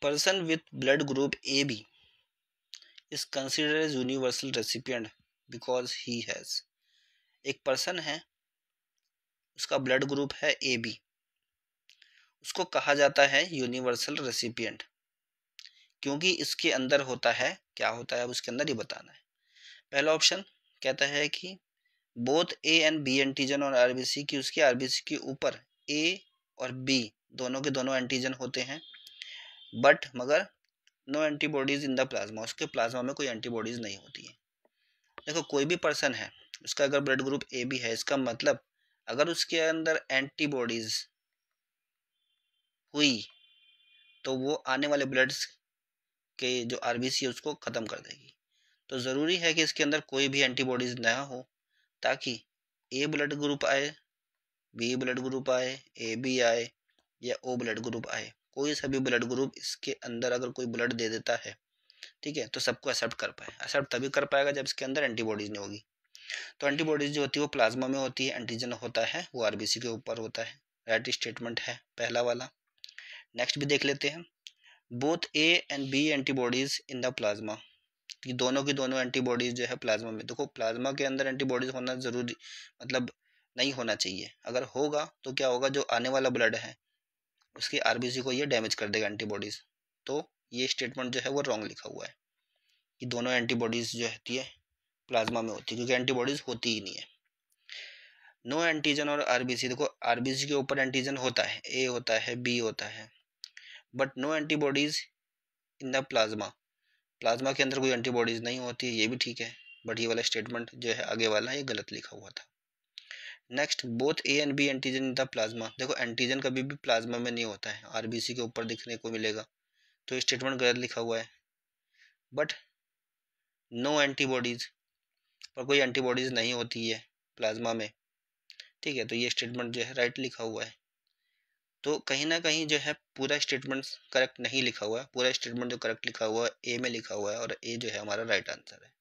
Person with blood group A B is considered as universal recipient because he has. एक person है, उसका blood group है A B, उसको कहा जाता है यूनिवर्सल रेसिपिएंट क्योंकि इसके अंदर होता है, क्या होता है अब उसके अंदर ये बताना है। पहला ऑप्शन कहता है कि both A and B antigen और आरबीसी की, उसके आरबीसी के ऊपर ए और बी दोनों के दोनों एंटीजन होते हैं, बट मगर no antibodies in the plasma, उसके प्लाज्मा में कोई एंटीबॉडीज नहीं होती है। देखो कोई भी पर्सन है, उसका अगर ब्लड ग्रुप ए बी है, इसका मतलब अगर उसके अंदर एंटीबॉडीज हुई तो वो आने वाले ब्लड्स के जो आरबीसी है उसको ख़त्म कर देगी। तो ज़रूरी है कि इसके अंदर कोई भी एंटीबॉडीज़ ना हो ताकि ए ब्लड ग्रुप आए, बी ब्लड ग्रुप आए, ए बी आए या ओ ब्लड ग्रुप आए, कोई सा भी ब्लड ग्रुप इसके अंदर अगर कोई ब्लड दे देता है, ठीक है, तो सबको एक्सेप्ट कर पाए। एक्सेप्ट तभी कर पाएगा जब इसके अंदर एंटीबॉडीज़ नहीं होगी। तो एंटीबॉडीज़ जो होती है वो प्लाज्मा में होती है, एंटीजन होता है वो आरबीसी के ऊपर होता है। राइट स्टेटमेंट है पहला वाला। नेक्स्ट भी देख लेते हैं। Both A and B antibodies in the plasma, कि दोनों की दोनों एंटीबॉडीज जो है प्लाज्मा में। देखो प्लाज्मा के अंदर एंटीबॉडीज होना जरूरी, मतलब नहीं होना चाहिए। अगर होगा तो क्या होगा, जो आने वाला ब्लड है उसकी आरबीसी को ये डैमेज कर देगा एंटीबॉडीज। तो ये स्टेटमेंट जो है वो रॉन्ग लिखा हुआ है कि दोनों एंटीबॉडीज जो होती है प्लाज्मा में होती है, क्योंकि एंटीबॉडीज होती ही नहीं है। नो एंटीजन और आरबीसी, देखो आरबीसी के ऊपर एंटीजन होता है, ए होता है, बी होता है, but no antibodies in the plasma, plasma के अंदर कोई एंटीबॉडीज नहीं होती, ये भी ठीक है, बट ये वाला स्टेटमेंट जो है आगे वाला ये गलत लिखा हुआ था। Next, both A and B antigen in the plasma, देखो एंटीजन कभी भी प्लाज्मा में नहीं होता है, आरबीसी के ऊपर दिखने को मिलेगा, तो ये स्टेटमेंट गलत लिखा हुआ है। बट नो एंटीबॉडीज, पर कोई एंटीबॉडीज नहीं होती है प्लाज्मा में, ठीक है, तो ये स्टेटमेंट जो है राइट लिखा हुआ है। तो कहीं ना कहीं जो है पूरा स्टेटमेंट करेक्ट नहीं लिखा हुआ है, पूरा स्टेटमेंट जो करेक्ट लिखा हुआ है ए में लिखा हुआ है, और ए जो है हमारा राइट आंसर है।